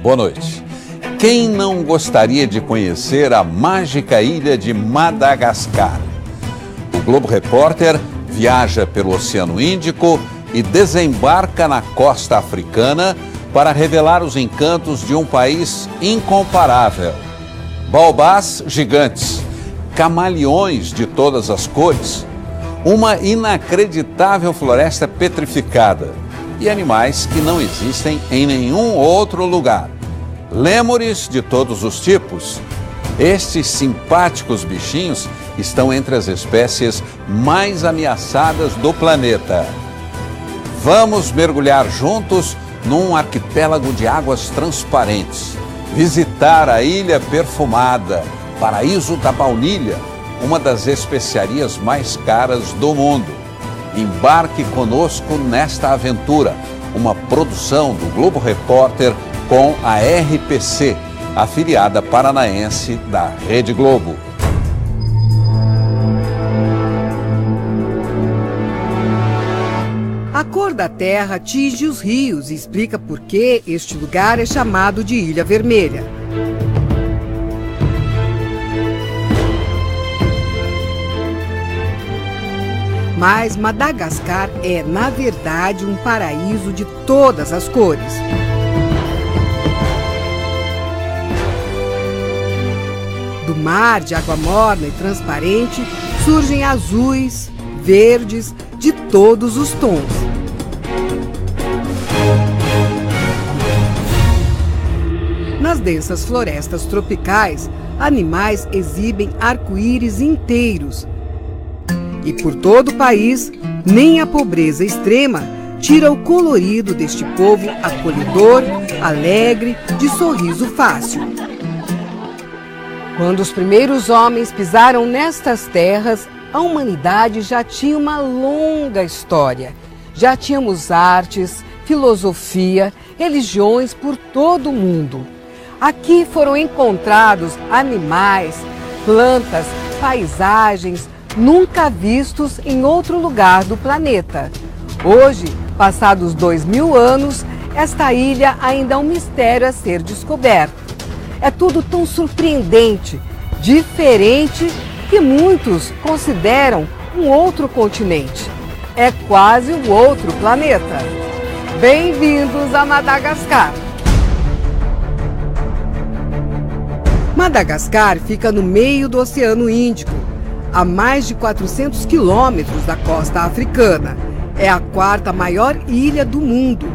Boa noite. Quem não gostaria de conhecer a mágica ilha de Madagascar? O Globo Repórter viaja pelo Oceano Índico e desembarca na costa africana para revelar os encantos de um país incomparável. Baobás gigantes, camaleões de todas as cores, uma inacreditável floresta petrificada e animais que não existem em nenhum outro lugar. Lêmures de todos os tipos. Estes simpáticos bichinhos estão entre as espécies mais ameaçadas do planeta. Vamos mergulhar juntos num arquipélago de águas transparentes. Visitar a Ilha Perfumada, paraíso da baunilha, uma das especiarias mais caras do mundo. Embarque conosco nesta aventura, uma produção do Globo Repórter com a RPC, afiliada paranaense da Rede Globo. A cor da terra tinge os rios e explica por que este lugar é chamado de Ilha Vermelha. Mas Madagascar é, na verdade, um paraíso de todas as cores. Do mar de água morna e transparente surgem azuis, verdes, de todos os tons. Nas densas florestas tropicais, animais exibem arco-íris inteiros. E por todo o país, nem a pobreza extrema tira o colorido deste povo acolhedor, alegre, de sorriso fácil. Quando os primeiros homens pisaram nestas terras, a humanidade já tinha uma longa história. Já tínhamos artes, filosofia, religiões por todo o mundo. Aqui foram encontrados animais, plantas, paisagens nunca vistos em outro lugar do planeta. Hoje, passados 2000 anos, esta ilha ainda é um mistério a ser descoberto. É tudo tão surpreendente, diferente, que muitos consideram um outro continente. É quase um outro planeta. Bem-vindos a Madagascar! Madagascar fica no meio do Oceano Índico, a mais de 400 quilômetros da costa africana. É a quarta maior ilha do mundo.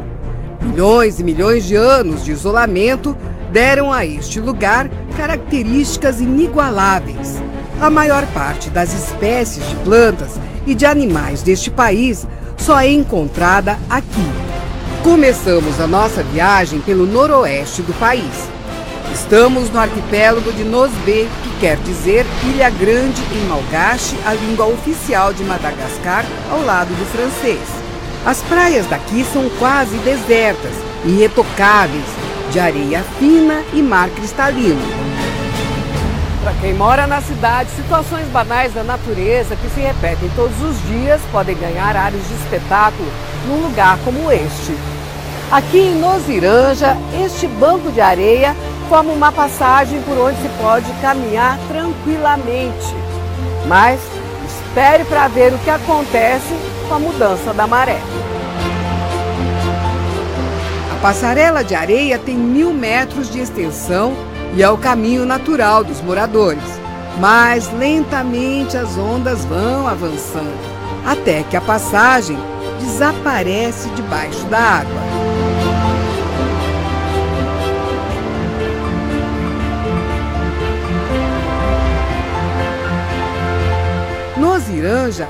Milhões e milhões de anos de isolamento deram a este lugar características inigualáveis. A maior parte das espécies de plantas e de animais deste país só é encontrada aqui. Começamos a nossa viagem pelo noroeste do país. Estamos no arquipélago de Nosbe, que quer dizer Ilha Grande em malgache, a língua oficial de Madagascar, ao lado do francês. As praias daqui são quase desertas, irretocáveis, de areia fina e mar cristalino. Para quem mora na cidade, situações banais da natureza que se repetem todos os dias podem ganhar ares de espetáculo num lugar como este. Aqui em Noziranja, este banco de areia forma uma passagem por onde se pode caminhar tranquilamente. Mas espere para ver o que acontece com a mudança da maré. A passarela de areia tem 1000 metros de extensão e é o caminho natural dos moradores. Mas lentamente as ondas vão avançando, até que a passagem desaparece debaixo da água. Noziranja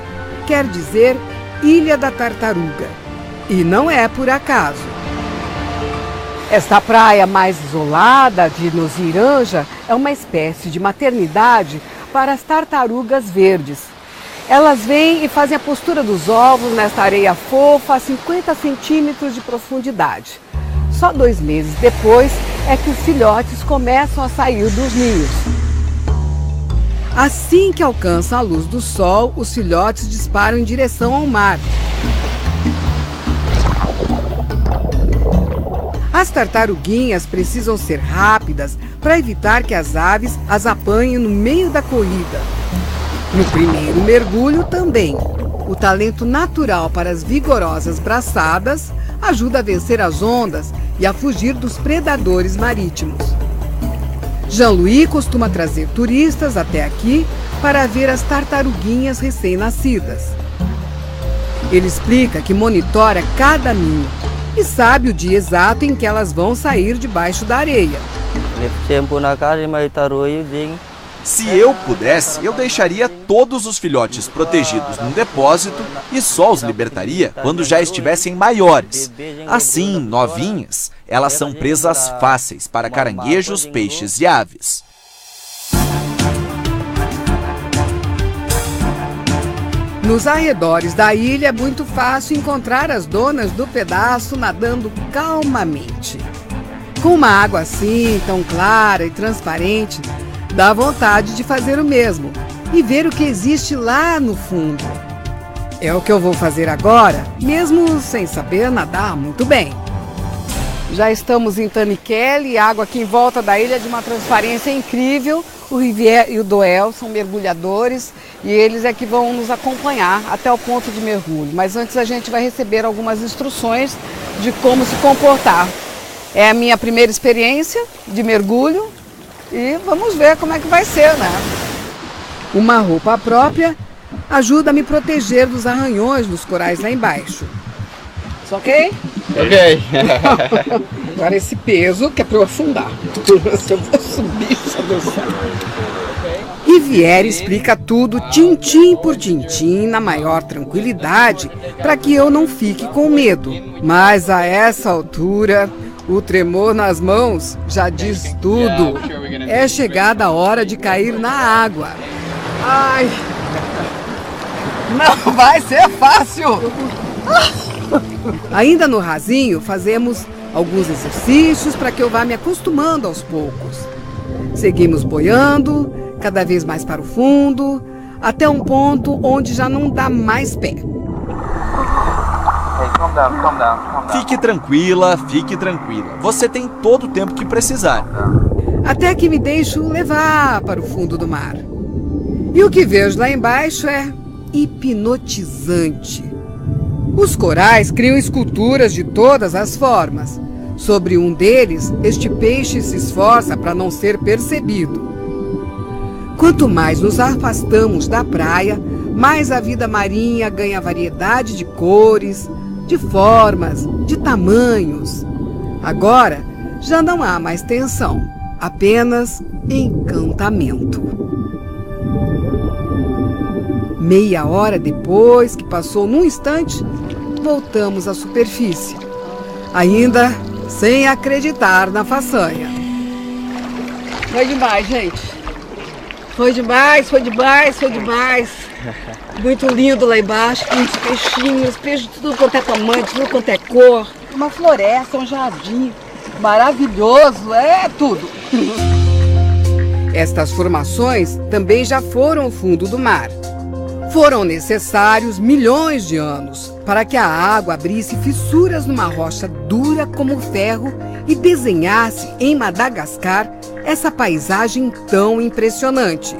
quer dizer Ilha da Tartaruga. E não é por acaso. Esta praia mais isolada de Noziranja é uma espécie de maternidade para as tartarugas verdes. Elas vêm e fazem a postura dos ovos nesta areia fofa a 50 centímetros de profundidade. Só 2 meses depois é que os filhotes começam a sair dos ninhos. Assim que alcançam a luz do sol, os filhotes disparam em direção ao mar. As tartaruguinhas precisam ser rápidas para evitar que as aves as apanhem no meio da corrida. No primeiro mergulho também, o talento natural para as vigorosas braçadas ajuda a vencer as ondas e a fugir dos predadores marítimos. Jean-Louis costuma trazer turistas até aqui para ver as tartaruguinhas recém-nascidas. Ele explica que monitora cada ninho e sabe o dia exato em que elas vão sair debaixo da areia. Se eu pudesse, eu deixaria todos os filhotes protegidos num depósito e só os libertaria quando já estivessem maiores. Assim, novinhas, elas são presas fáceis para caranguejos, peixes e aves. Nos arredores da ilha é muito fácil encontrar as donas do pedaço nadando calmamente. Com uma água assim, tão clara e transparente, dá vontade de fazer o mesmo e ver o que existe lá no fundo. É o que eu vou fazer agora, mesmo sem saber nadar muito bem. Já estamos em Taniquele, a água aqui em volta da ilha é de uma transparência incrível. O Rivière e o Doel são mergulhadores e eles é que vão nos acompanhar até o ponto de mergulho. Mas antes a gente vai receber algumas instruções de como se comportar. É a minha primeira experiência de mergulho e vamos ver como é que vai ser, né? Uma roupa própria ajuda a me proteger dos arranhões dos corais lá embaixo. Isso ok? Ok. Agora esse peso que é para eu afundar. Se eu vou subir, só Deus sabe. Rivière explica tudo tintim por tintim na maior tranquilidade para que eu não fique com medo. Mas a essa altura, o tremor nas mãos já diz tudo. É chegada a hora de cair na água. Ai! Não vai ser fácil! Ainda no rasinho, fazemos alguns exercícios para que eu vá me acostumando aos poucos. Seguimos boiando, cada vez mais para o fundo, até um ponto onde já não dá mais pé. Fique tranquila, fique tranquila. Você tem todo o tempo que precisar. Até que me deixo levar para o fundo do mar. E o que vejo lá embaixo é hipnotizante. Os corais criam esculturas de todas as formas. Sobre um deles, este peixe se esforça para não ser percebido. Quanto mais nos afastamos da praia, mais a vida marinha ganha variedade de cores, de formas, de tamanhos. Agora, já não há mais tensão, apenas encantamento. Meia hora depois, que passou num instante, voltamos à superfície. Ainda sem acreditar na façanha. Foi demais, gente. Foi demais, foi demais, foi demais. Muito lindo lá embaixo, muitos peixinhos, peixes de tudo quanto é tamanho, de tudo quanto é cor. Uma floresta, um jardim maravilhoso, é tudo. Estas formações também já foram o fundo do mar. Foram necessários milhões de anos para que a água abrisse fissuras numa rocha dura como ferro e desenhasse em Madagascar essa paisagem tão impressionante.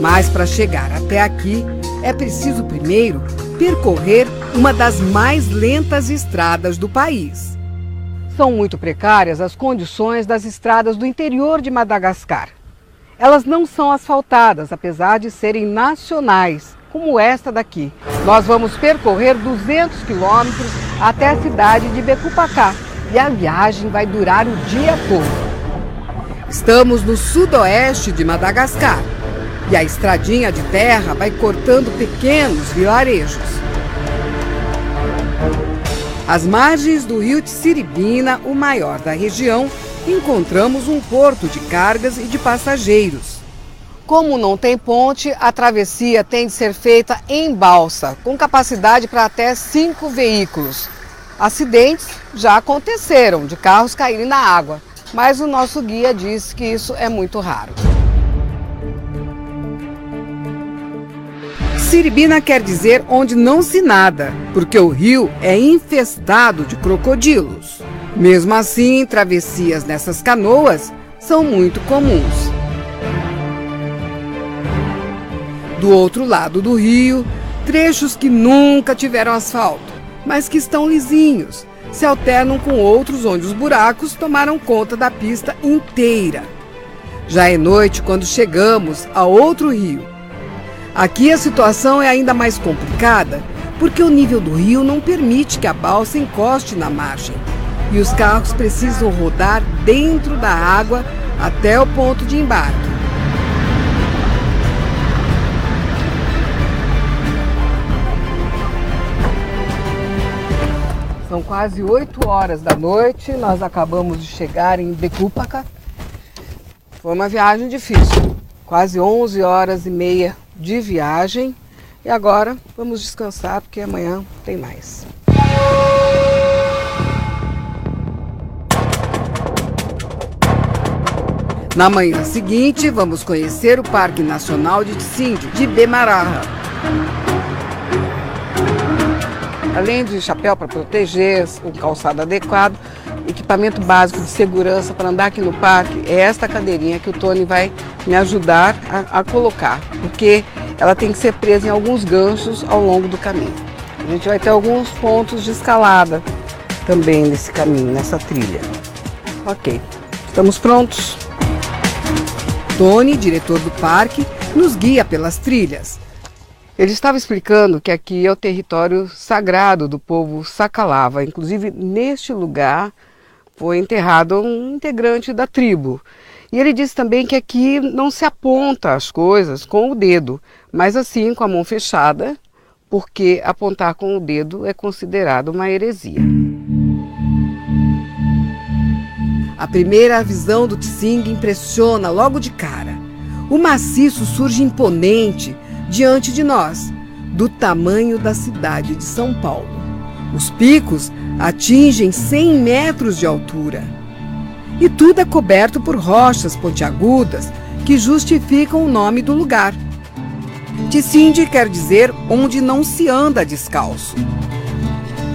Mas para chegar até aqui, é preciso primeiro percorrer uma das mais lentas estradas do país. São muito precárias as condições das estradas do interior de Madagascar. Elas não são asfaltadas, apesar de serem nacionais, como esta daqui. Nós vamos percorrer 200 quilômetros até a cidade de Becupacá e a viagem vai durar o dia todo. Estamos no sudoeste de Madagascar e a estradinha de terra vai cortando pequenos vilarejos. Às margens do rio Tsiribina, o maior da região, encontramos um porto de cargas e de passageiros. Como não tem ponte, a travessia tem de ser feita em balsa, com capacidade para até 5 veículos. Acidentes já aconteceram de carros caírem na água, mas o nosso guia disse que isso é muito raro. Tsiribina quer dizer onde não se nada, porque o rio é infestado de crocodilos. Mesmo assim, travessias nessas canoas são muito comuns. Do outro lado do rio, trechos que nunca tiveram asfalto, mas que estão lisinhos, se alternam com outros onde os buracos tomaram conta da pista inteira. Já é noite quando chegamos a outro rio. Aqui a situação é ainda mais complicada, porque o nível do rio não permite que a balsa encoste na margem. E os carros precisam rodar dentro da água até o ponto de embarque. São quase 8 horas da noite, nós acabamos de chegar em Becúpaca. Foi uma viagem difícil, quase 11 horas e meia de viagem. E agora vamos descansar, porque amanhã tem mais. Na manhã seguinte, vamos conhecer o Parque Nacional de Tsingé, de Bemaraha. Além de chapéu para proteger, um calçado adequado, equipamento básico de segurança para andar aqui no parque, é esta cadeirinha que o Tony vai me ajudar a colocar, porque ela tem que ser presa em alguns ganchos ao longo do caminho. A gente vai ter alguns pontos de escalada também nesse caminho, nessa trilha. Ok, estamos prontos? Tony, diretor do parque, nos guia pelas trilhas. Ele estava explicando que aqui é o território sagrado do povo Sakalava. Inclusive, neste lugar foi enterrado um integrante da tribo. E ele disse também que aqui não se aponta as coisas com o dedo, mas assim com a mão fechada, porque apontar com o dedo é considerado uma heresia. A primeira visão do Tsingé impressiona logo de cara. O maciço surge imponente diante de nós, do tamanho da cidade de São Paulo. Os picos atingem 100 metros de altura. E tudo é coberto por rochas pontiagudas que justificam o nome do lugar. Tsingé quer dizer onde não se anda descalço.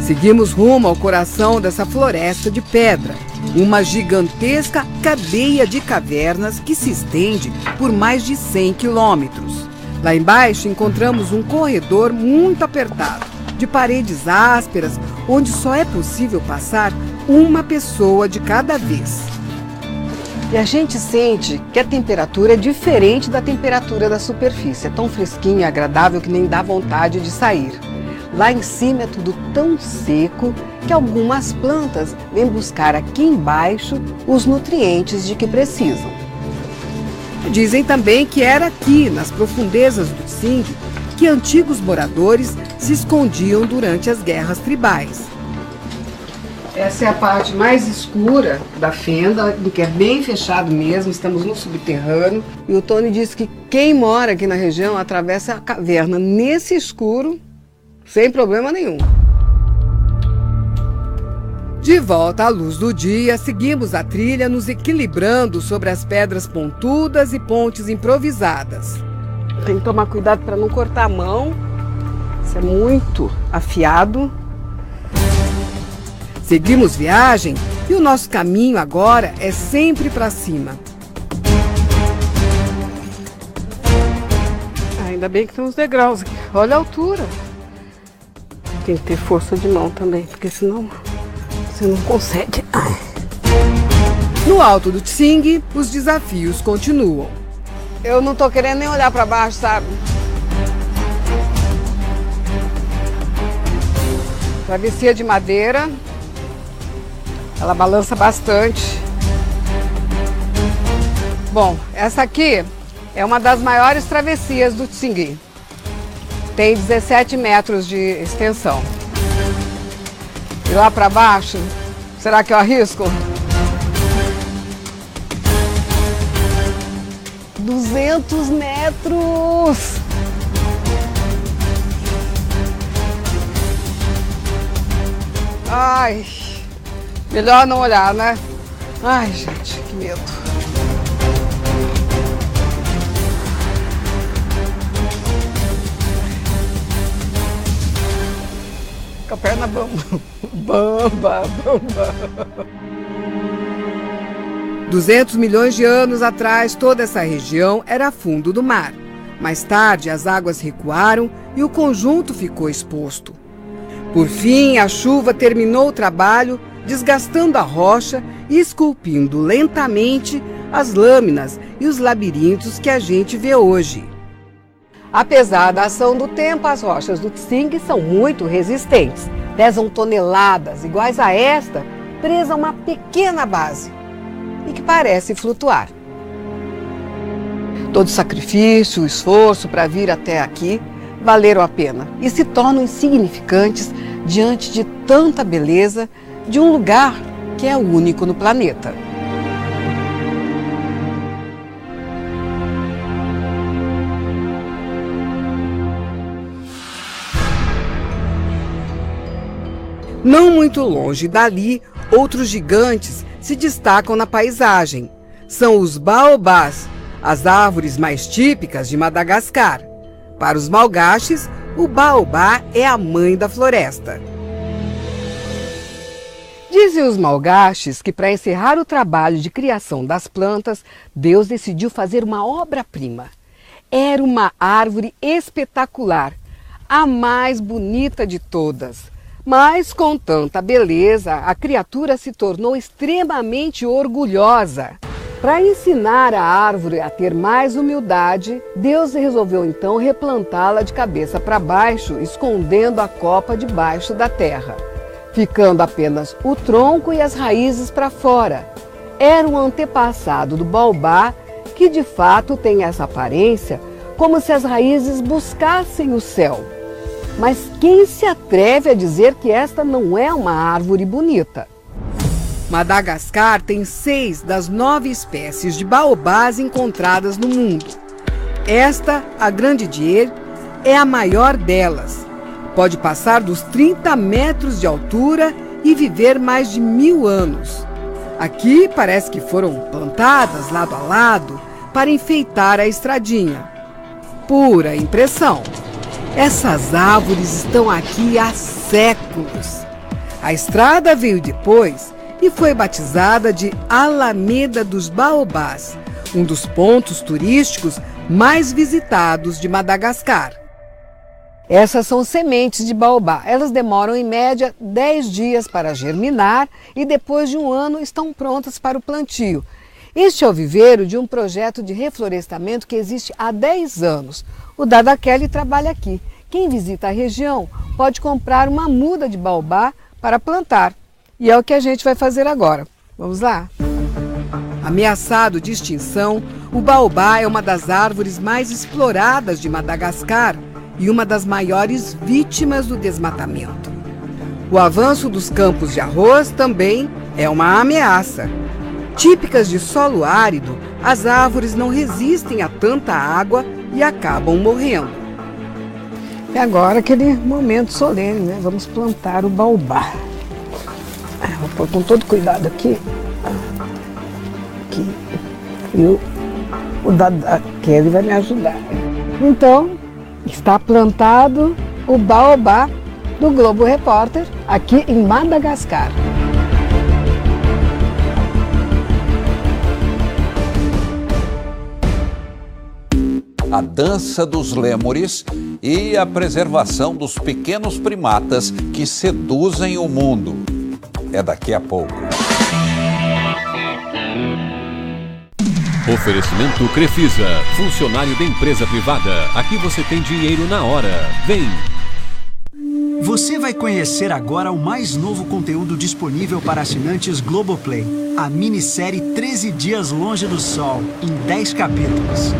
Seguimos rumo ao coração dessa floresta de pedra, uma gigantesca cadeia de cavernas que se estende por mais de 100 quilômetros. Lá embaixo encontramos um corredor muito apertado, de paredes ásperas, onde só é possível passar uma pessoa de cada vez. E a gente sente que a temperatura é diferente da temperatura da superfície. É tão fresquinho e agradável que nem dá vontade de sair. Lá em cima é tudo tão seco que algumas plantas vêm buscar aqui embaixo os nutrientes de que precisam. Dizem também que era aqui, nas profundezas do Tsingé, que antigos moradores se escondiam durante as guerras tribais. Essa é a parte mais escura da fenda, que é bem fechado mesmo, estamos no subterrâneo. E o Tony disse que quem mora aqui na região atravessa a caverna nesse escuro, sem problema nenhum. De volta à luz do dia, seguimos a trilha nos equilibrando sobre as pedras pontudas e pontes improvisadas. Tem que tomar cuidado para não cortar a mão, isso é muito afiado. Seguimos viagem e o nosso caminho agora é sempre para cima. Ainda bem que tem uns degraus aqui, olha a altura. Tem que ter força de mão também, porque senão você não consegue. No alto do Tsingé, os desafios continuam. Eu não tô querendo nem olhar para baixo, sabe? Travessia de madeira. Ela balança bastante. Bom, essa aqui é uma das maiores travessias do Tsingé. Tem 17 metros de extensão. E lá para baixo, será que eu arrisco? 200 metros! Ai, melhor não olhar, né? Ai, gente, que medo. Com a perna bamba, bamba. 200 milhões de anos atrás, toda essa região era fundo do mar. Mais tarde, as águas recuaram e o conjunto ficou exposto. Por fim, a chuva terminou o trabalho, desgastando a rocha e esculpindo lentamente as lâminas e os labirintos que a gente vê hoje. Apesar da ação do tempo, as rochas do Tsing são muito resistentes. Pesam toneladas, iguais a esta, presa a uma pequena base e que parece flutuar. Todo o sacrifício, o esforço para vir até aqui valeram a pena e se tornam insignificantes diante de tanta beleza de um lugar que é único no planeta. Não muito longe dali, outros gigantes se destacam na paisagem. São os baobás, as árvores mais típicas de Madagascar. Para os malgaches, o baobá é a mãe da floresta. Dizem os malgaches que para encerrar o trabalho de criação das plantas, Deus decidiu fazer uma obra-prima. Era uma árvore espetacular, a mais bonita de todas. Mas com tanta beleza, a criatura se tornou extremamente orgulhosa. Para ensinar a árvore a ter mais humildade, Deus resolveu então replantá-la de cabeça para baixo, escondendo a copa debaixo da terra, ficando apenas o tronco e as raízes para fora. Era um antepassado do baobá que de fato tem essa aparência, como se as raízes buscassem o céu. Mas quem se atreve a dizer que esta não é uma árvore bonita? Madagascar tem 6 das 9 espécies de baobás encontradas no mundo. Esta, a Grande Dier, é a maior delas. Pode passar dos 30 metros de altura e viver mais de 1000 anos. Aqui parece que foram plantadas lado a lado para enfeitar a estradinha. Pura impressão. Essas árvores estão aqui há séculos. A estrada veio depois e foi batizada de Alameda dos Baobás, um dos pontos turísticos mais visitados de Madagascar. Essas são sementes de baobá. Elas demoram em média 10 dias para germinar e depois de um ano estão prontas para o plantio. Este é o viveiro de um projeto de reflorestamento que existe há 10 anos. O Dada Kelly trabalha aqui. Quem visita a região pode comprar uma muda de baobá para plantar. E é o que a gente vai fazer agora. Vamos lá? Ameaçado de extinção, o baobá é uma das árvores mais exploradas de Madagascar e uma das maiores vítimas do desmatamento. O avanço dos campos de arroz também é uma ameaça. Típicas de solo árido, as árvores não resistem a tanta água e acabam morrendo. E agora aquele momento solene, né? Vamos plantar o baobá. Vou pôr com todo cuidado aqui. E o Dada Kelly vai me ajudar. Então, está plantado o baobá do Globo Repórter aqui em Madagascar. A dança dos lêmures e a preservação dos pequenos primatas que seduzem o mundo. É daqui a pouco. Oferecimento Crefisa, funcionário da empresa privada. Aqui você tem dinheiro na hora. Vem! Você vai conhecer agora o mais novo conteúdo disponível para assinantes Globoplay. A minissérie 13 Dias Longe do Sol, em 10 capítulos.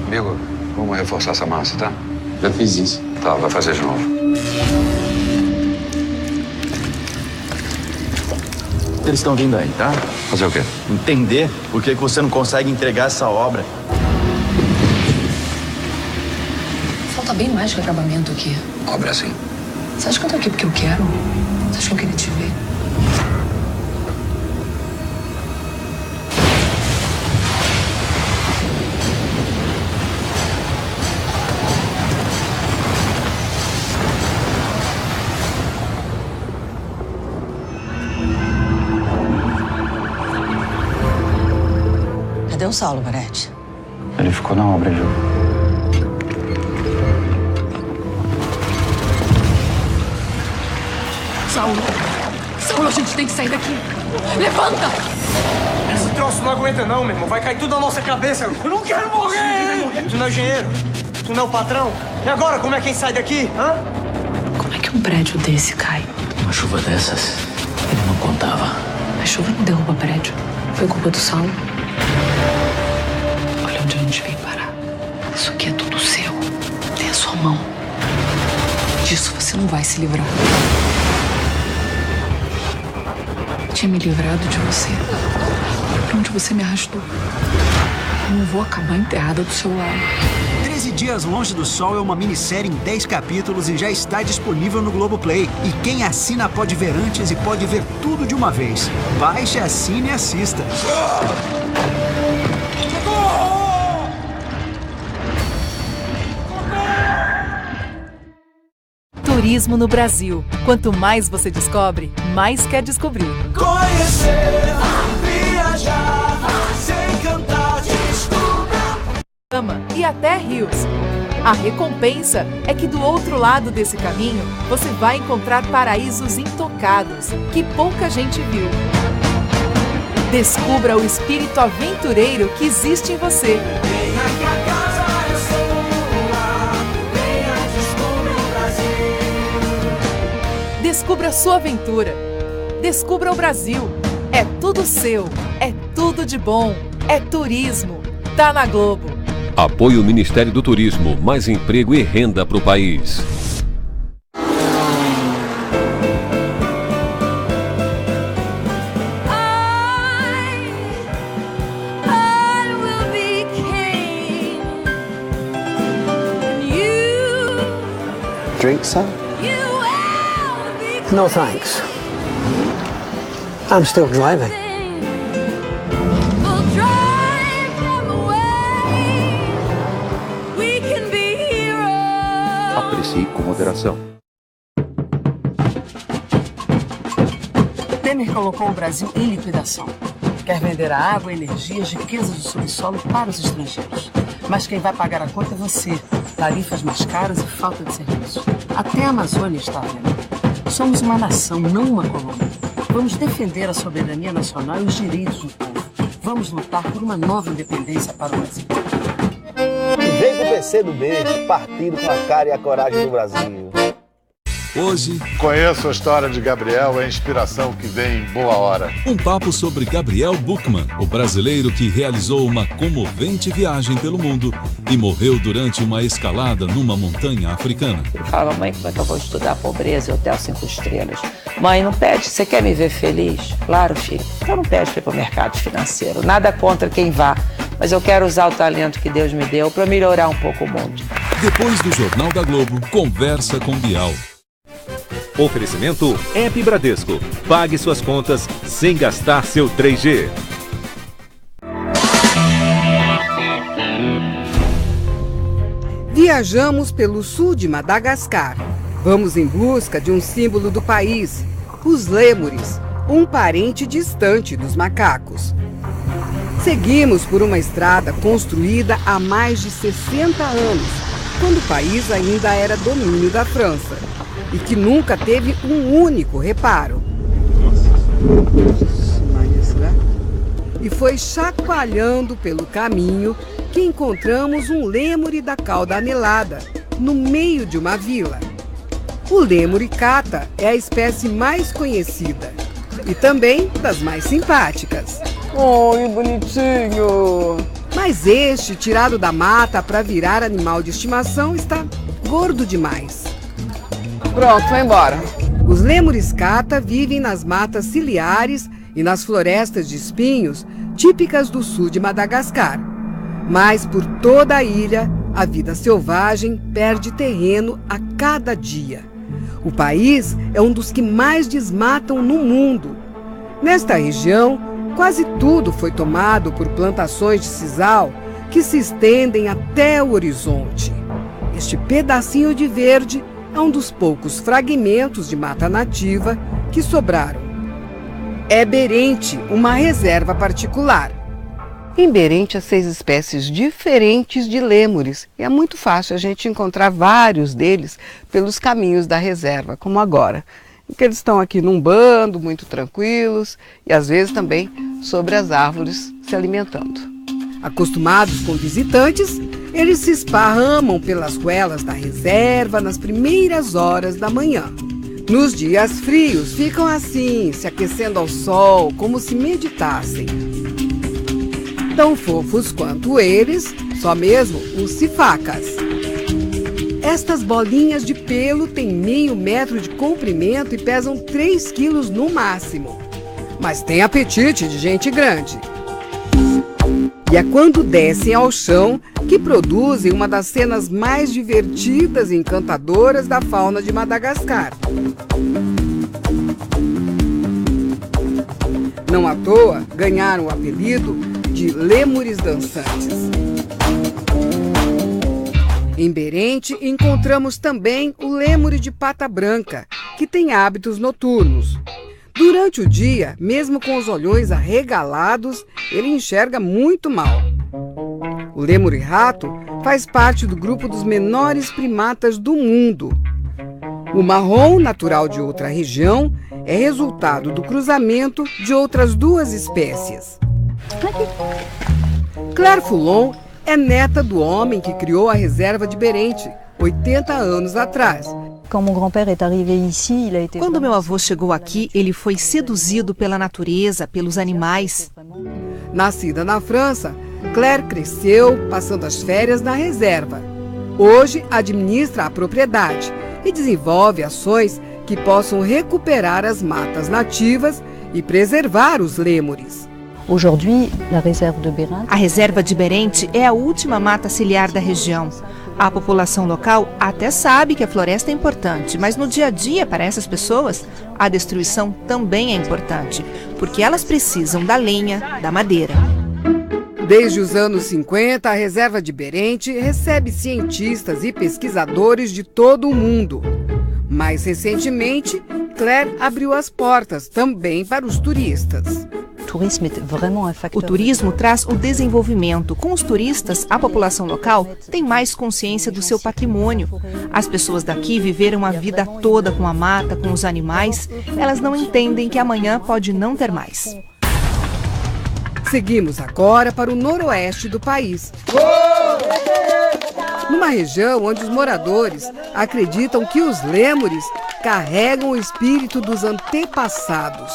Amigo, vamos reforçar essa massa, tá? Já fiz isso. Tá, vai fazer de novo. Eles estão vindo aí, tá? Fazer o quê? Entender por que você não consegue entregar essa obra. Falta bem mais que acabamento aqui. Obra assim. Você acha que eu tô aqui porque eu quero? Você acha que eu queria te ver? Saulo Moretti? Ele ficou na obra, viu? Saulo! Saulo, a gente tem que sair daqui! Levanta! Esse troço não aguenta não, meu irmão. Vai cair tudo na nossa cabeça. Eu não quero morrer! Tu não é engenheiro? Tu não é o patrão? E agora, como é que a gente sai daqui, hã? Como é que um prédio desse cai? Uma chuva dessas, ele não contava. A chuva não derruba prédio. Foi culpa do Saulo. Olha onde a gente veio parar. Isso aqui é tudo seu. Tem a sua mão. Disso você não vai se livrar. Tinha me livrado de você. Pra onde você me arrastou. Eu não vou acabar enterrada do seu lado. 13 Dias Longe do Sol é uma minissérie em 10 capítulos e já está disponível no Globoplay. E quem assina pode ver antes e pode ver tudo de uma vez. Baixe, assine e assista. Turismo no Brasil. Quanto mais você descobre, mais quer descobrir. Conhecer, viajar, se encantar, descobrir. E até rios. A recompensa é que do outro lado desse caminho, você vai encontrar paraísos intocados que pouca gente viu. Descubra o espírito aventureiro que existe em você. Venha que a casa é sua, venha descobrir o Brasil. Descubra sua aventura. Descubra o Brasil. É tudo seu. É tudo de bom. É turismo. Tá na Globo. Apoio o Ministério do Turismo, mais emprego e renda para o país. Drink, sir? No thanks. I'm still driving. Aprecie com moderação. Temer colocou o Brasil em liquidação. Quer vender a água, a energia, as riquezas do subsolo para os estrangeiros. Mas quem vai pagar a conta é você. Tarifas mais caras e falta de serviços. Até a Amazônia está vendo. Somos uma nação, não uma colônia. Vamos defender a soberania nacional e os direitos do povo. Vamos lutar por uma nova independência para o Brasil. Vem pro PCdoB, partido com a cara e a coragem do Brasil. Hoje, conheço a história de Gabriel, é a inspiração que vem em boa hora. Um papo sobre Gabriel Buchmann, o brasileiro que realizou uma comovente viagem pelo mundo e morreu durante uma escalada numa montanha africana. Ele falava, mãe, como é que eu vou estudar a pobreza e hotel 5 estrelas? Mãe, não pede, você quer me ver feliz? Claro, filho. Então não pede para ir para o mercado financeiro. Nada contra quem vá, mas eu quero usar o talento que Deus me deu para melhorar um pouco o mundo. Depois do Jornal da Globo, conversa com Bial. Oferecimento App Bradesco. Pague suas contas sem gastar seu 3G. Viajamos pelo sul de Madagascar. Vamos em busca de um símbolo do país, os lêmures, um parente distante dos macacos. Seguimos por uma estrada construída há mais de 60 anos, quando o país ainda era domínio da França, e que nunca teve um único reparo. E foi chacoalhando pelo caminho que encontramos um lêmure da cauda anelada, no meio de uma vila. O lêmure cata é a espécie mais conhecida e também das mais simpáticas. Oi, bonitinho! Mas este, tirado da mata para virar animal de estimação, está gordo demais. Pronto, vai embora. Os lêmures cata vivem nas matas ciliares e nas florestas de espinhos típicas do sul de Madagascar. Mas por toda a ilha, a vida selvagem perde terreno a cada dia. O país é um dos que mais desmatam no mundo. Nesta região, quase tudo foi tomado por plantações de sisal que se estendem até o horizonte. Este pedacinho de verde é um dos poucos fragmentos de mata nativa que sobraram. É Berente, uma reserva particular. Em Berente, há 6 espécies diferentes de lêmures. E é muito fácil a gente encontrar vários deles pelos caminhos da reserva, como agora. Porque eles estão aqui num bando, muito tranquilos, e às vezes também sobre as árvores se alimentando. Acostumados com visitantes, eles se esparramam pelas ruelas da reserva nas primeiras horas da manhã. Nos dias frios, ficam assim, se aquecendo ao sol, como se meditassem. Tão fofos quanto eles, só mesmo os sifacas. Estas bolinhas de pelo têm meio metro de comprimento e pesam 3 quilos no máximo. Mas tem apetite de gente grande. E é quando descem ao chão que produzem uma das cenas mais divertidas e encantadoras da fauna de Madagascar. Não à toa, ganharam o apelido de lêmures dançantes. Em Berente, encontramos também o lêmure de pata branca, que tem hábitos noturnos. Durante o dia, mesmo com os olhões arregalados, ele enxerga muito mal. O lêmure-rato faz parte do grupo dos menores primatas do mundo. O marrom, natural de outra região, é resultado do cruzamento de outras 2 espécies. Claire Foulon é neta do homem que criou a reserva de Berente, 80 anos atrás. Quando meu avô chegou aqui, ele foi seduzido pela natureza, pelos animais. Nascida na França, Claire cresceu passando as férias na reserva. Hoje administra a propriedade e desenvolve ações que possam recuperar as matas nativas e preservar os lêmures. A reserva de Berente é a última mata ciliar da região. A população local até sabe que a floresta é importante, mas no dia a dia, para essas pessoas, a destruição também é importante, porque elas precisam da lenha, da madeira. Desde os anos 50, a reserva de Berente recebe cientistas e pesquisadores de todo o mundo. Mais recentemente, Claire abriu as portas também para os turistas. O turismo traz o desenvolvimento. Com os turistas, a população local tem mais consciência do seu patrimônio. As pessoas daqui viveram a vida toda com a mata, com os animais. Elas não entendem que amanhã pode não ter mais. Seguimos agora para o noroeste do país. Numa região onde os moradores acreditam que os lêmures carregam o espírito dos antepassados.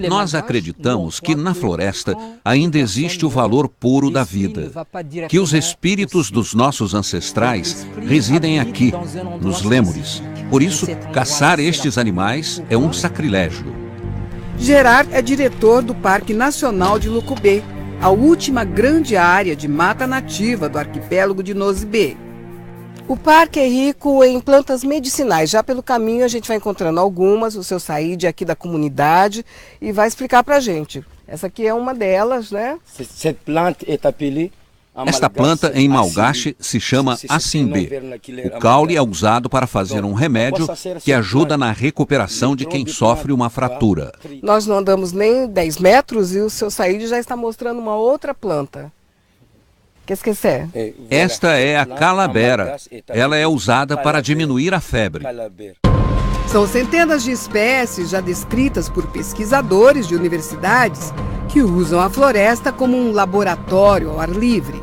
Nós acreditamos que na floresta ainda existe o valor puro da vida, que os espíritos dos nossos ancestrais residem aqui, nos lêmures. Por isso, caçar estes animais é um sacrilégio. Gerard é diretor do Parque Nacional de Lucubê, a última grande área de mata nativa do arquipélago de Nosy-Be. O parque é rico em plantas medicinais. Já pelo caminho a gente vai encontrando algumas. O seu Said é aqui da comunidade e vai explicar pra gente. Essa aqui é uma delas, né? Esta planta em malgache se chama Asimbe. O caule é usado para fazer um remédio que ajuda na recuperação de quem sofre uma fratura. Nós não andamos nem 10 metros e o seu Said já está mostrando uma outra planta. Que esquecer? Esta é a calabera. Ela é usada para diminuir a febre. São centenas de espécies já descritas por pesquisadores de universidades que usam a floresta como um laboratório ao ar livre.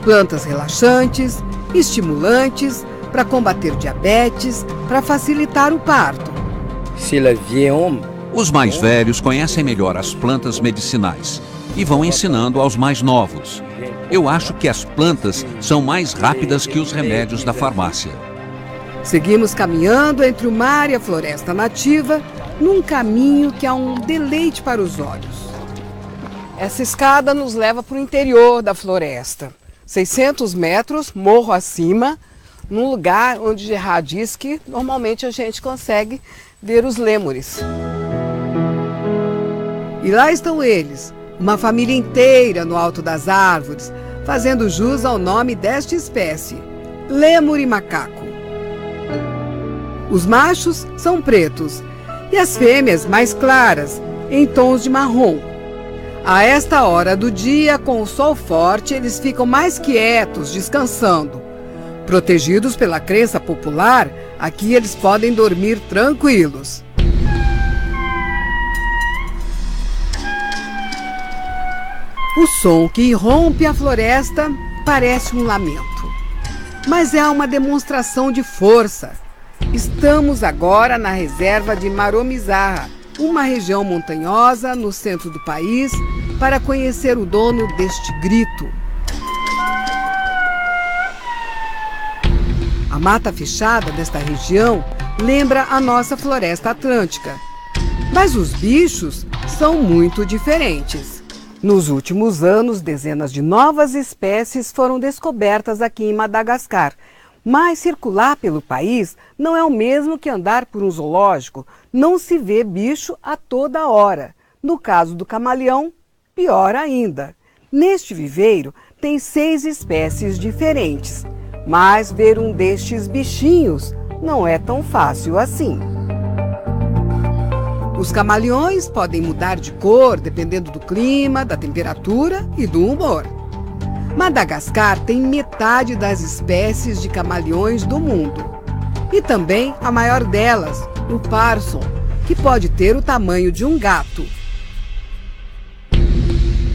Plantas relaxantes, estimulantes, para combater diabetes, para facilitar o parto. Os mais velhos conhecem melhor as plantas medicinais e vão ensinando aos mais novos. Eu acho que as plantas são mais rápidas que os remédios da farmácia. Seguimos caminhando entre o mar e a floresta nativa, num caminho que é um deleite para os olhos. Essa escada nos leva para o interior da floresta. 600 metros, morro acima, num lugar onde Gerard diz que normalmente a gente consegue ver os lêmures. E lá estão eles, uma família inteira no alto das árvores, fazendo jus ao nome desta espécie, lêmure macaco. Os machos são pretos e as fêmeas mais claras, em tons de marrom. A esta hora do dia, com o sol forte, eles ficam mais quietos, descansando. Protegidos pela crença popular, aqui eles podem dormir tranquilos. O som que irrompe a floresta parece um lamento, mas é uma demonstração de força. Estamos agora na reserva de Maromizarra, uma região montanhosa no centro do país, para conhecer o dono deste grito. A mata fechada desta região lembra a nossa floresta atlântica, mas os bichos são muito diferentes. Nos últimos anos, dezenas de novas espécies foram descobertas aqui em Madagascar. Mas circular pelo país não é o mesmo que andar por um zoológico. Não se vê bicho a toda hora. No caso do camaleão, pior ainda. Neste viveiro tem 6 espécies diferentes. Mas ver um destes bichinhos não é tão fácil assim. Os camaleões podem mudar de cor dependendo do clima, da temperatura e do humor. Madagascar tem metade das espécies de camaleões do mundo. E também a maior delas, o parson, que pode ter o tamanho de um gato.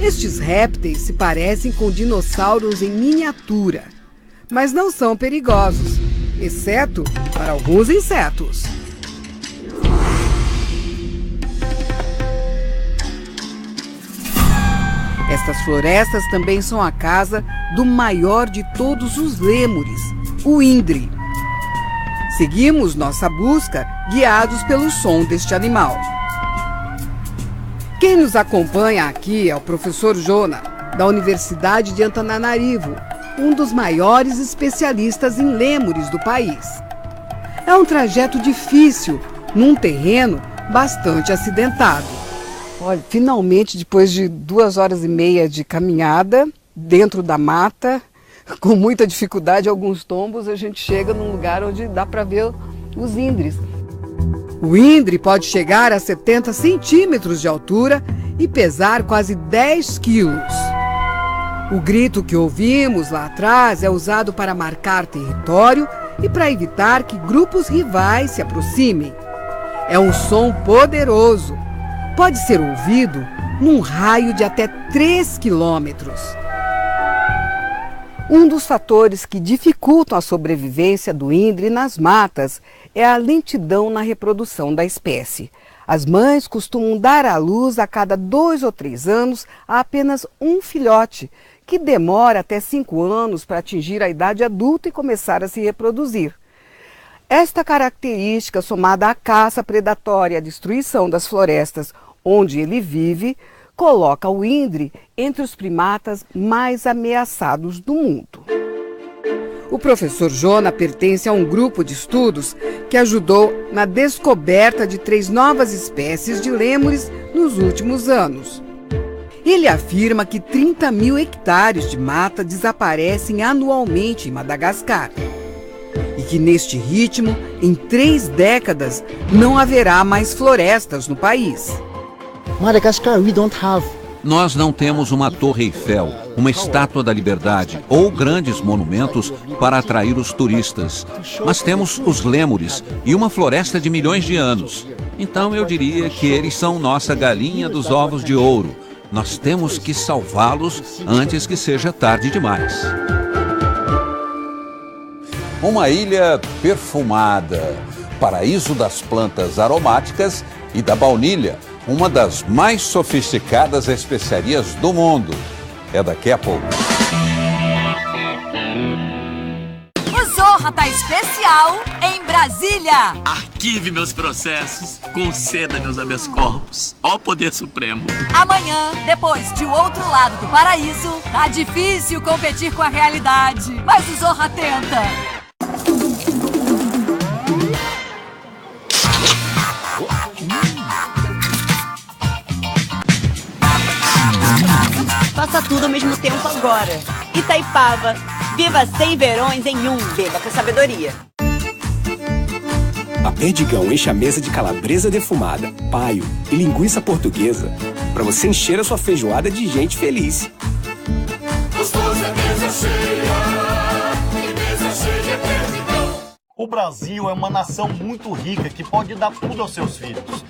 Estes répteis se parecem com dinossauros em miniatura, mas não são perigosos, exceto para alguns insetos. Estas florestas também são a casa do maior de todos os lêmures, o indre. Seguimos nossa busca guiados pelo som deste animal. Quem nos acompanha aqui é o professor Jona, da Universidade de Antananarivo, um dos maiores especialistas em lêmures do país. É um trajeto difícil, num terreno bastante acidentado. Olha, finalmente, depois de 2h30 de caminhada, dentro da mata, com muita dificuldade, alguns tombos, a gente chega num lugar onde dá para ver os indres. O indre pode chegar a 70 centímetros de altura e pesar quase 10 quilos. O grito que ouvimos lá atrás é usado para marcar território e para evitar que grupos rivais se aproximem. É um som poderoso. Pode ser ouvido num raio de até 3 quilômetros. Um dos fatores que dificultam a sobrevivência do indre nas matas é a lentidão na reprodução da espécie. As mães costumam dar à luz a cada 2 ou 3 anos a apenas um filhote, que demora até 5 anos para atingir a idade adulta e começar a se reproduzir. Esta característica, somada à caça predatória e à destruição das florestas onde ele vive, coloca o indre entre os primatas mais ameaçados do mundo. O professor Jona pertence a um grupo de estudos que ajudou na descoberta de 3 novas espécies de lêmures nos últimos anos. Ele afirma que 30 mil hectares de mata desaparecem anualmente em Madagascar. E que neste ritmo, em 3 décadas, não haverá mais florestas no país. Madagascar, we don't have. Nós não temos uma Torre Eiffel, uma Estátua da Liberdade ou grandes monumentos para atrair os turistas. Mas temos os lêmures e uma floresta de milhões de anos. Então eu diria que eles são nossa galinha dos ovos de ouro. Nós temos que salvá-los antes que seja tarde demais. Uma ilha perfumada, paraíso das plantas aromáticas e da baunilha, uma das mais sofisticadas especiarias do mundo. É daqui a pouco. O Zorra tá especial em Brasília. Arquive meus processos, conceda meus habeas corpus. Ó poder supremo. Amanhã, depois de O Outro Lado do Paraíso, tá difícil competir com a realidade, mas o Zorra tenta. Faça tudo ao mesmo tempo agora. Itaipava, viva 100 verões em um. Beba com sabedoria. A Perdigão enche a mesa de calabresa defumada, paio e linguiça portuguesa pra você encher a sua feijoada de gente feliz. Gostoso é mesa cheia, e mesa cheia é perdão. O Brasil é uma nação muito rica que pode dar tudo aos seus filhos.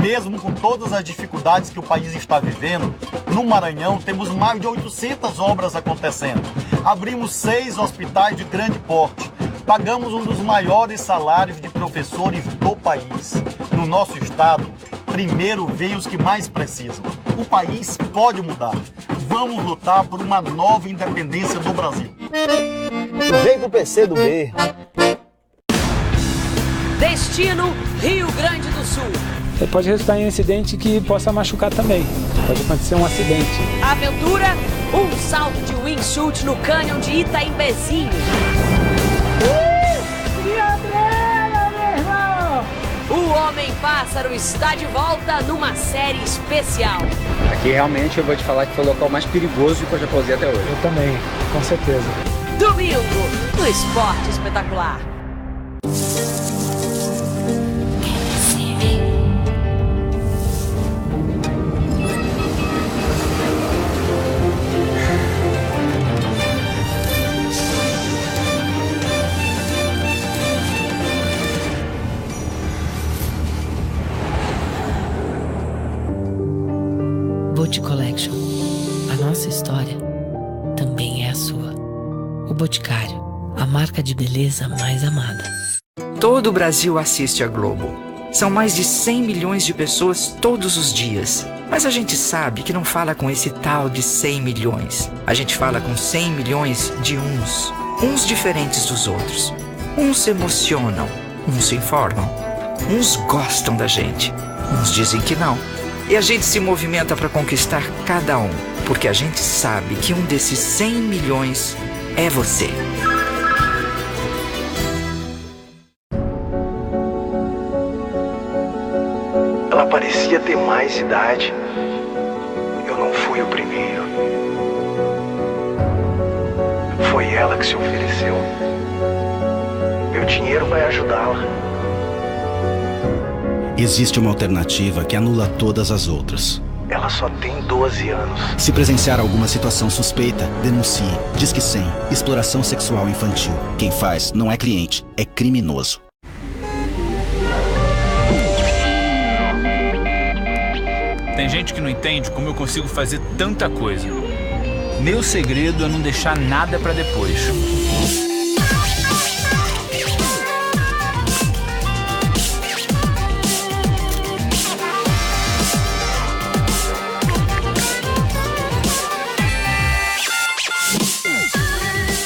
Mesmo com todas as dificuldades que o país está vivendo, no Maranhão temos mais de 800 obras acontecendo. Abrimos 6 hospitais de grande porte. Pagamos um dos maiores salários de professores do país. No nosso estado, primeiro veio os que mais precisam. O país pode mudar. Vamos lutar por uma nova independência do Brasil. Vem pro PC do B. Destino Rio Grande do Sul. Você pode resultar em um incidente que possa machucar também. Pode acontecer um acidente. Aventura, um salto de wingsuit no cânion de Itaimbezinho. O Homem-Pássaro está de volta numa série especial. Aqui realmente eu vou te falar que foi o local mais perigoso que eu já posei até hoje. Eu também, com certeza. Domingo, no Esporte Espetacular. Bote Collection. A nossa história também é a sua. O Boticário, a marca de beleza mais amada. Todo o Brasil assiste a Globo. São mais de 100 milhões de pessoas todos os dias. Mas a gente sabe que não fala com esse tal de 100 milhões. A gente fala com 100 milhões de uns. Uns diferentes dos outros. Uns se emocionam, uns se informam. Uns gostam da gente, uns dizem que não. E a gente se movimenta para conquistar cada um, porque a gente sabe que um desses 100 milhões é você. Ela parecia ter mais idade. Eu não fui o primeiro. Foi ela que se ofereceu. Meu dinheiro vai ajudá-la. Existe uma alternativa que anula todas as outras. Ela só tem 12 anos. Se presenciar alguma situação suspeita, denuncie. Disque 100. Exploração sexual infantil. Quem faz não é cliente, é criminoso. Tem gente que não entende como eu consigo fazer tanta coisa. Meu segredo é não deixar nada pra depois.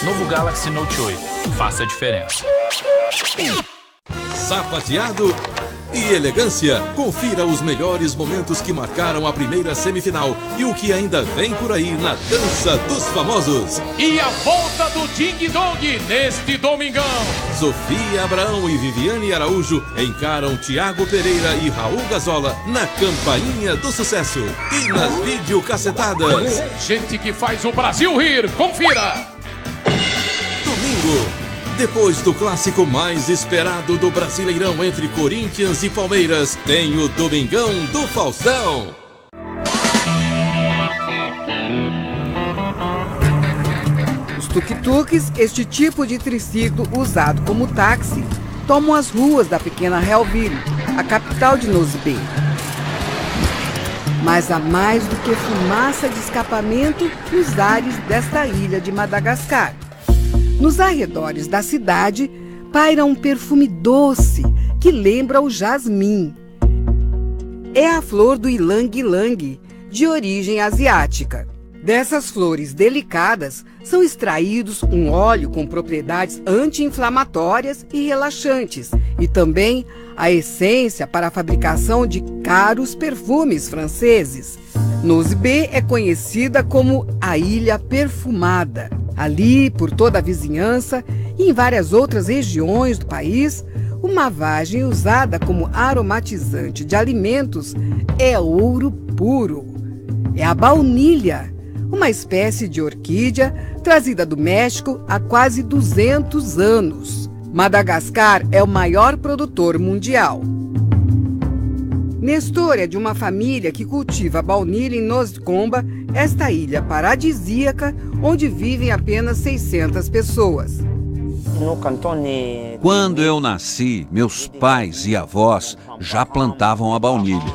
Novo Galaxy Note 8. Faça a diferença. Sapateado e elegância. Confira os melhores momentos que marcaram a primeira semifinal e o que ainda vem por aí na Dança dos Famosos. E a volta do Ding Dong neste domingão. Sofia Abraão e Viviane Araújo encaram Tiago Pereira e Raul Gazola na Campainha do Sucesso e nas videocassetadas. Gente que faz o Brasil rir. Confira. Domingo, depois do clássico mais esperado do Brasileirão entre Corinthians e Palmeiras, tem o Domingão do Faustão. Os tuk-tuks, este tipo de triciclo usado como táxi, tomam as ruas da pequena Hellville, a capital de Nosy Be. Mas há mais do que fumaça de escapamento nos ares desta ilha de Madagascar. Nos arredores da cidade, paira um perfume doce que lembra o jasmim. É a flor do ilang-ilang, de origem asiática. Dessas flores delicadas, são extraídos um óleo com propriedades anti-inflamatórias e relaxantes, e também a essência para a fabricação de caros perfumes franceses. Nosy Be é conhecida como a Ilha Perfumada. Ali, por toda a vizinhança e em várias outras regiões do país, uma vagem usada como aromatizante de alimentos é ouro puro. É a baunilha, uma espécie de orquídea trazida do México há quase 200 anos. Madagascar é o maior produtor mundial. Nestor é de uma família que cultiva baunilha em Noscomba, esta ilha paradisíaca onde vivem apenas 600 pessoas. Quando eu nasci, meus pais e avós já plantavam a baunilha.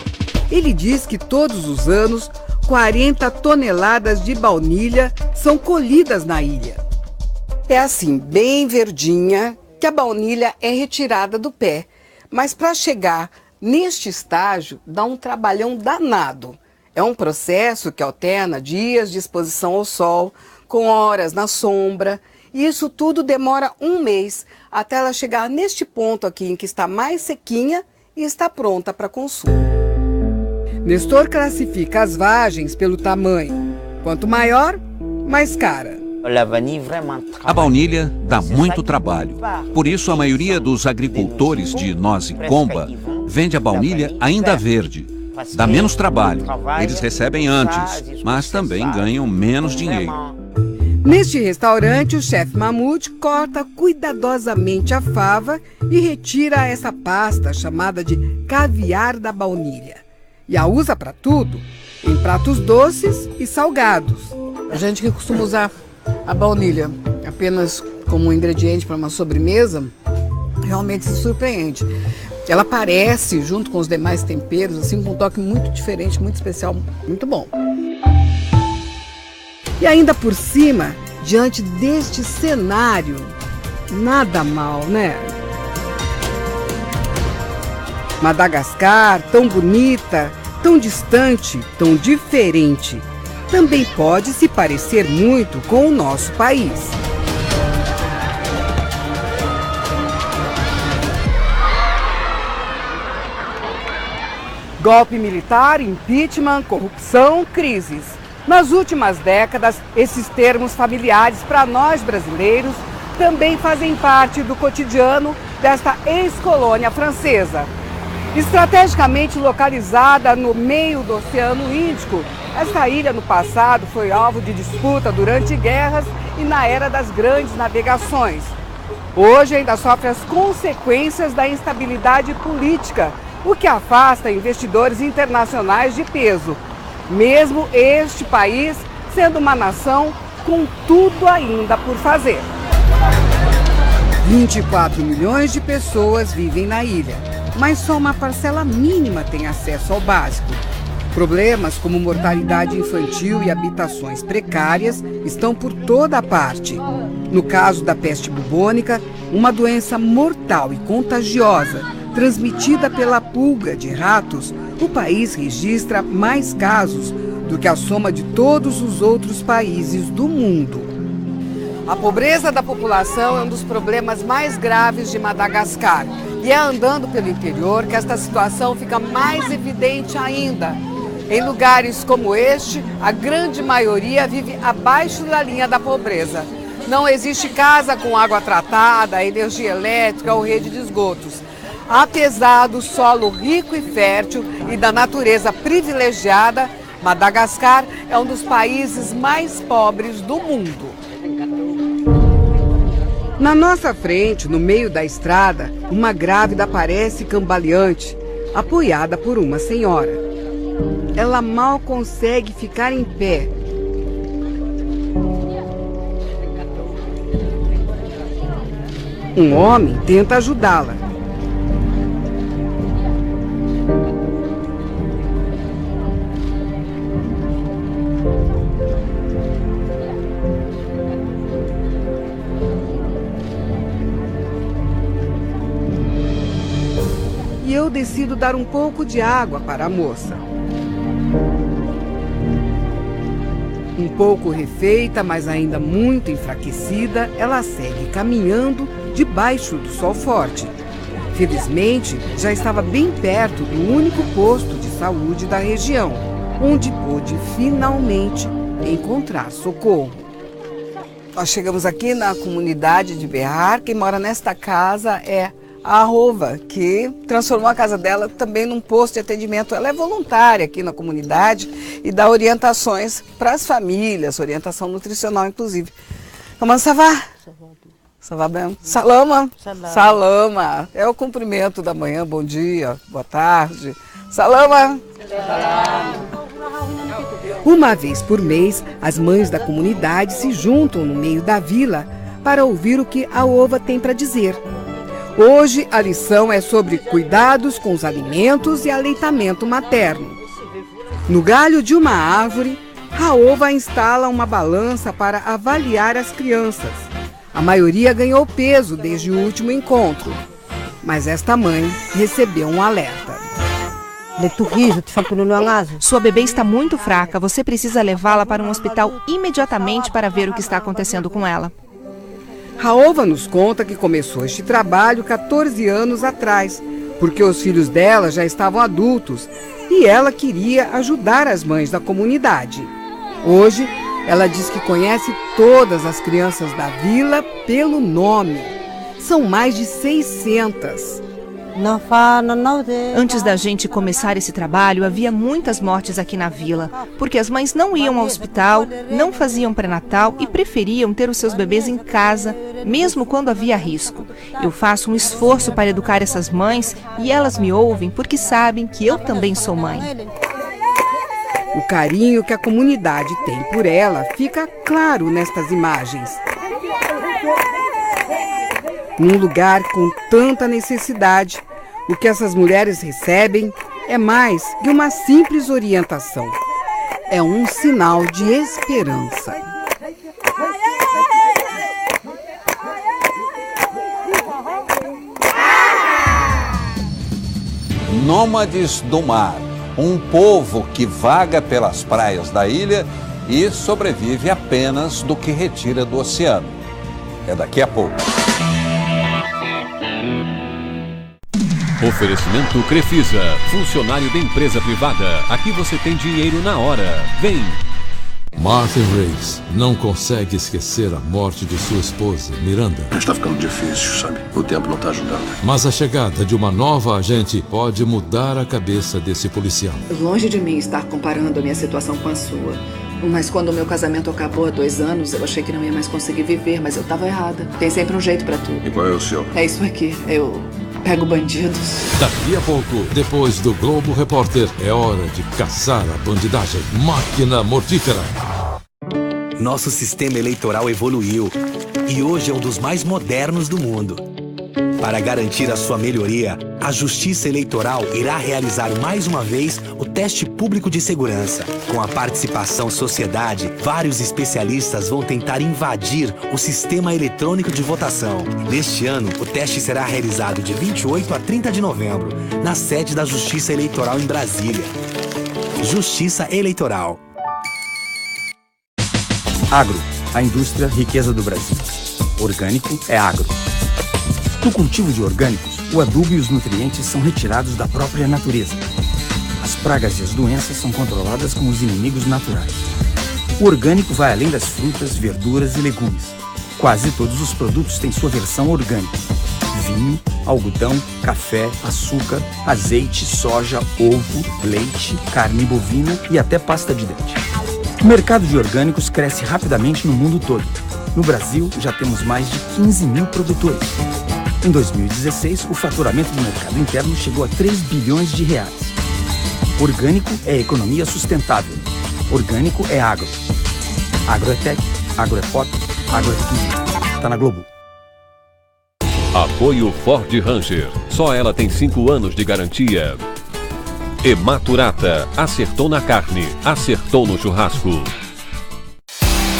Ele diz que todos os anos 40 toneladas de baunilha são colhidas na ilha. É assim, bem verdinha, que a baunilha é retirada do pé. Mas para chegar neste estágio, dá um trabalhão danado. É um processo que alterna dias de exposição ao sol, com horas na sombra. E isso tudo demora um mês, até ela chegar neste ponto aqui, em que está mais sequinha e está pronta para consumo. Nestor classifica as vagens pelo tamanho. Quanto maior, mais cara. A baunilha dá muito trabalho. Por isso, a maioria dos agricultores de Noscomba vende a baunilha ainda verde. Dá menos trabalho. Eles recebem antes, mas também ganham menos dinheiro. Neste restaurante, o chefe Mahmoud corta cuidadosamente a fava e retira essa pasta chamada de caviar da baunilha. E a usa para tudo, em pratos doces e salgados. A gente que costuma usar a baunilha apenas como um ingrediente para uma sobremesa, realmente se surpreende. Ela aparece junto com os demais temperos, assim, com um toque muito diferente, muito especial, muito bom. E ainda por cima, diante deste cenário, nada mal, né? Madagascar, tão bonita, tão distante, tão diferente, também pode se parecer muito com o nosso país. Golpe militar, impeachment, corrupção, crises. Nas últimas décadas, esses termos familiares para nós brasileiros também fazem parte do cotidiano desta ex-colônia francesa. Estrategicamente localizada no meio do Oceano Índico, esta ilha no passado foi alvo de disputa durante guerras e na era das grandes navegações. Hoje ainda sofre as consequências da instabilidade política, o que afasta investidores internacionais de peso, mesmo este país sendo uma nação com tudo ainda por fazer. 24 milhões de pessoas vivem na ilha, mas só uma parcela mínima tem acesso ao básico. Problemas como mortalidade infantil e habitações precárias estão por toda a parte. No caso da peste bubônica, uma doença mortal e contagiosa, transmitida pela pulga de ratos, o país registra mais casos do que a soma de todos os outros países do mundo. A pobreza da população é um dos problemas mais graves de Madagascar. E é andando pelo interior que esta situação fica mais evidente ainda. Em lugares como este, a grande maioria vive abaixo da linha da pobreza. Não existe casa com água tratada, energia elétrica ou rede de esgotos. Apesar do solo rico e fértil e da natureza privilegiada, Madagascar é um dos países mais pobres do mundo. Na nossa frente, no meio da estrada, uma grávida aparece cambaleante, apoiada por uma senhora. Ela mal consegue ficar em pé. Um homem tenta ajudá-la. E eu decido dar um pouco de água para a moça. Um pouco refeita, mas ainda muito enfraquecida, ela segue caminhando debaixo do sol forte. Felizmente, já estava bem perto do único posto de saúde da região, onde pôde finalmente encontrar socorro. Nós chegamos aqui na comunidade de Berrar. Quem mora nesta casa é a Rova, que transformou a casa dela também num posto de atendimento. Ela é voluntária aqui na comunidade e dá orientações para as famílias, orientação nutricional, inclusive. Comment ça va? Ça va bem? Salama? Salama. É o cumprimento da manhã, bom dia, boa tarde. Salama! Uma vez por mês, as mães da comunidade se juntam no meio da vila para ouvir o que a ova tem para dizer. Hoje, a lição é sobre cuidados com os alimentos e aleitamento materno. No galho de uma árvore, Raova instala uma balança para avaliar as crianças. A maioria ganhou peso desde o último encontro, mas esta mãe recebeu um alerta. Sua bebê está muito fraca, você precisa levá-la para um hospital imediatamente para ver o que está acontecendo com ela. Raova nos conta que começou este trabalho 14 anos atrás, porque os filhos dela já estavam adultos e ela queria ajudar as mães da comunidade. Hoje, ela diz que conhece todas as crianças da vila pelo nome. São mais de 600. Antes da gente começar esse trabalho, havia muitas mortes aqui na vila, porque as mães não iam ao hospital, não faziam pré-natal e preferiam ter os seus bebês em casa, mesmo quando havia risco. Eu faço um esforço para educar essas mães e elas me ouvem porque sabem que eu também sou mãe. O carinho que a comunidade tem por ela fica claro nestas imagens. Num lugar com tanta necessidade, o que essas mulheres recebem é mais que uma simples orientação. É um sinal de esperança. Nômades do mar, um povo que vaga pelas praias da ilha e sobrevive apenas do que retira do oceano. É daqui a pouco. Oferecimento Crefisa, funcionário da empresa privada. Aqui você tem dinheiro na hora. Vem! Martin Riggs não consegue esquecer a morte de sua esposa, Miranda. Está ficando difícil, sabe? O tempo não está ajudando. Mas a chegada de uma nova agente pode mudar a cabeça desse policial. Longe de mim estar comparando a minha situação com a sua. Mas quando o meu casamento acabou há 2 anos, eu achei que não ia mais conseguir viver, mas eu estava errada. Tem sempre um jeito para tudo. E qual é o seu? É isso aqui. Eu pego bandidos. Daqui a pouco, depois do Globo Repórter, é hora de caçar a bandidagem. Máquina Mortífera. Nosso sistema eleitoral evoluiu e hoje é um dos mais modernos do mundo. Para garantir a sua melhoria, a Justiça Eleitoral irá realizar mais uma vez o teste público de segurança. Com a participação sociedade, vários especialistas vão tentar invadir o sistema eletrônico de votação. Neste ano, o teste será realizado de 28 a 30 de novembro, na sede da Justiça Eleitoral em Brasília. Justiça Eleitoral. Agro, a indústria riqueza do Brasil. Orgânico é agro. No cultivo de orgânicos, o adubo e os nutrientes são retirados da própria natureza. As pragas e as doenças são controladas com os inimigos naturais. O orgânico vai além das frutas, verduras e legumes. Quase todos os produtos têm sua versão orgânica. Vinho, algodão, café, açúcar, azeite, soja, ovo, leite, carne bovina e até pasta de dente. O mercado de orgânicos cresce rapidamente no mundo todo. No Brasil, já temos mais de 15 mil produtores. Em 2016, o faturamento do mercado interno chegou a 3 bilhões de reais. Orgânico é economia sustentável. Orgânico é agro. Agro é tech, agro é pop, agro é tudo. Tá na Globo. Apoio Ford Ranger. Só ela tem 5 anos de garantia. Ematurata. Acertou na carne, acertou no churrasco.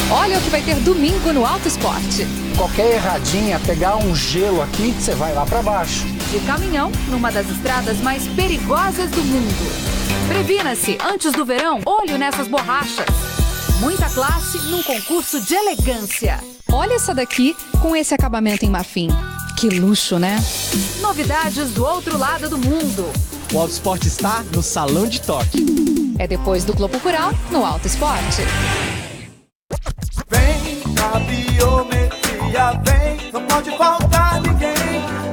Olha o que vai ter domingo no Auto Esporte. Qualquer erradinha, pegar um gelo aqui, você vai lá para baixo. De caminhão, numa das estradas mais perigosas do mundo. Previna-se, antes do verão, olho nessas borrachas. Muita classe num concurso de elegância. Olha essa daqui com esse acabamento em marfim. Que luxo, né? Novidades do outro lado do mundo. O Auto Esporte está no Salão de Toque. É depois do Globo Rural, no Auto Esporte. Vem a biometria, vem, não pode faltar ninguém.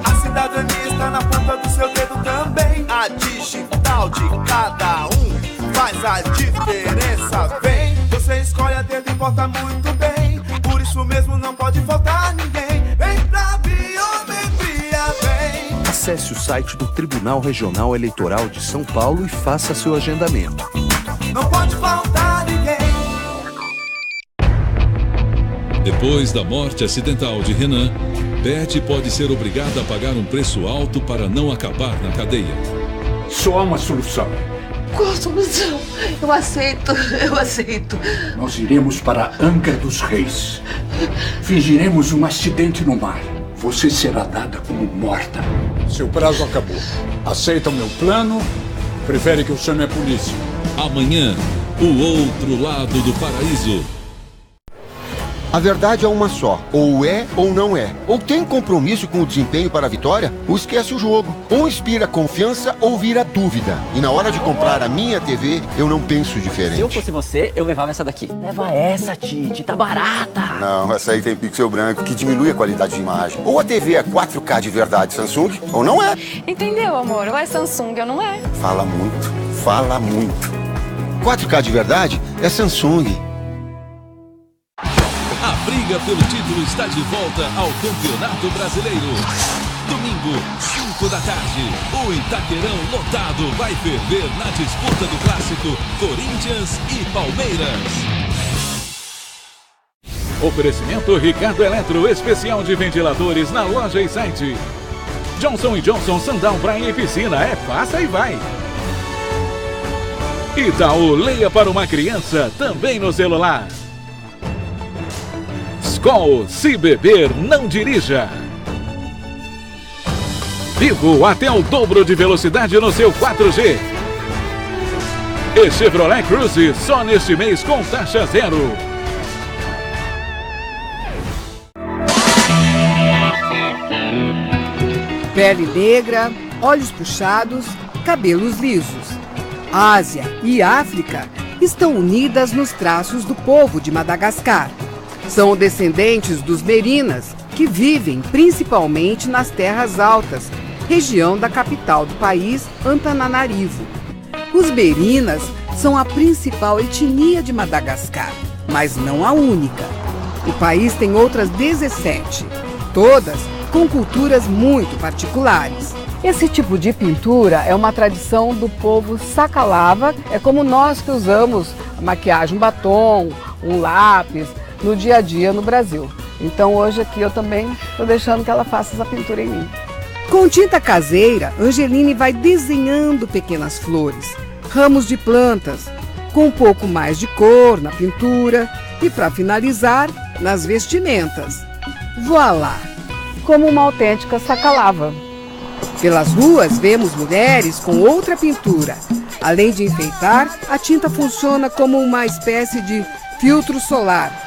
A cidadania está na ponta do seu dedo também. A digital de cada um faz a diferença. Vem, você escolhe a dedo e vota muito bem. Por isso mesmo não pode faltar ninguém. Vem pra biometria, vem. acesse o site do Tribunal Regional Eleitoral de São Paulo e faça seu agendamento. Não pode faltar ninguém. Depois da morte acidental de Renan, Beth pode ser obrigada a pagar um preço alto para não acabar na cadeia. Só há uma solução. Qual solução? Eu aceito. Nós iremos para Angra dos Reis. Fingiremos um acidente no mar. Você será dada como morta. Seu prazo acabou. Aceita o meu plano? Prefere que eu chame a polícia? Amanhã, o outro lado do paraíso. A verdade é uma só. Ou é ou não é. Ou tem compromisso com o desempenho para a vitória, ou esquece o jogo. Ou inspira confiança ou vira dúvida. E na hora de comprar a minha TV, eu não penso diferente. Se eu fosse você, eu levava essa daqui. Leva essa, Tite. Tá barata. Não, essa aí tem pixel branco, que diminui a qualidade de imagem. Ou a TV é 4K de verdade Samsung, ou não é. Entendeu, amor? Ou é Samsung ou não é. Fala muito. 4K de verdade é Samsung. A briga pelo título está de volta ao Campeonato Brasileiro. Domingo, 5 da tarde, o Itaquerão lotado vai ferver na disputa do clássico Corinthians e Palmeiras. Oferecimento Ricardo Eletro, especial de ventiladores na loja e site. Johnson & Johnson, Sandal, Praia e Piscina, faça e vai. Itaú, leia para uma criança, também no celular. Skol, se beber, não dirija. Vivo, até o dobro de velocidade no seu 4G. E Chevrolet Cruze, só neste mês com taxa zero. Pele negra, olhos puxados, cabelos lisos. Ásia e África estão unidas nos traços do povo de Madagascar. São descendentes dos Merinas, que vivem principalmente nas terras altas, região da capital do país, Antananarivo. Os Merinas são a principal etnia de Madagascar, mas não a única. O país tem outras 17, todas com culturas muito particulares. Esse tipo de pintura é uma tradição do povo Sakalava, é como nós que usamos a maquiagem, um batom, um lápis, no dia a dia no Brasil. Então hoje aqui eu também estou deixando que ela faça essa pintura em mim. Com tinta caseira, Angeline vai desenhando pequenas flores, ramos de plantas, com um pouco mais de cor na pintura e, para finalizar, nas vestimentas. Voilá! Como uma autêntica Sakalava. Pelas ruas vemos mulheres com outra pintura. Além de enfeitar, a tinta funciona como uma espécie de filtro solar.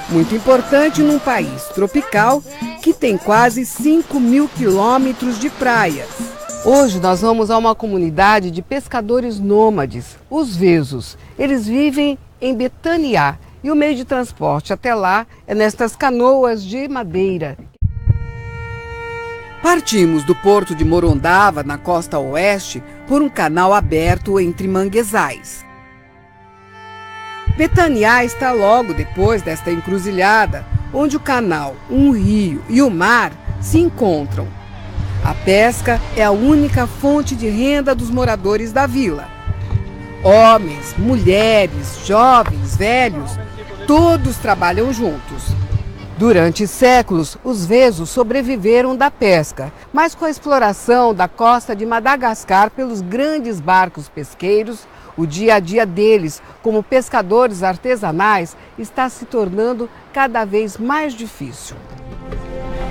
Muito importante num país tropical que tem quase 5.000 quilômetros de praias. Hoje nós vamos a uma comunidade de pescadores nômades, os Vezos. Eles vivem em Betaniá e o meio de transporte até lá é nestas canoas de madeira. Partimos do porto de Morondava, na costa oeste, por um canal aberto entre manguezais. Betaniá está logo depois desta encruzilhada, onde o canal, um rio e o mar se encontram. A pesca é a única fonte de renda dos moradores da vila. Homens, mulheres, jovens, velhos, todos trabalham juntos. Durante séculos, os Vezos sobreviveram da pesca, mas com a exploração da costa de Madagascar pelos grandes barcos pesqueiros, o dia a dia deles, como pescadores artesanais, está se tornando cada vez mais difícil.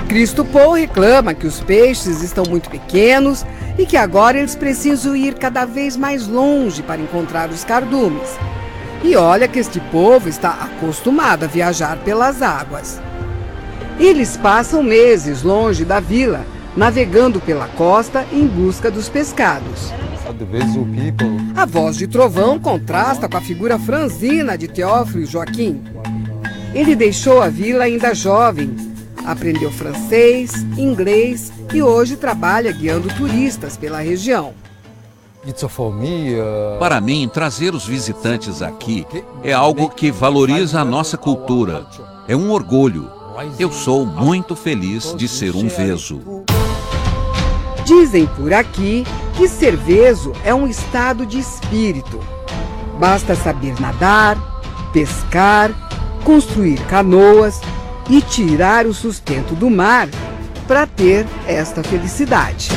Cristo Paul reclama que os peixes estão muito pequenos e que agora eles precisam ir cada vez mais longe para encontrar os cardumes. E olha que este povo está acostumado a viajar pelas águas. Eles passam meses longe da vila, navegando pela costa em busca dos pescados. A voz de Trovão contrasta com a figura franzina de Teófilo Joaquim. Ele deixou a vila ainda jovem, aprendeu francês, inglês e hoje trabalha guiando turistas pela região. Para mim, trazer os visitantes aqui é algo que valoriza a nossa cultura. É um orgulho. Eu sou muito feliz de ser um Vezo. Dizem por aqui que Cerveso é um estado de espírito. Basta saber nadar, pescar, construir canoas e tirar o sustento do mar para ter esta felicidade.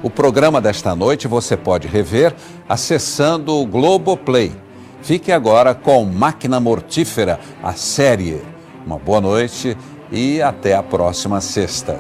O programa desta noite você pode rever acessando o Globoplay. Fique agora com Máquina Mortífera, a série. Uma boa noite e até a próxima sexta.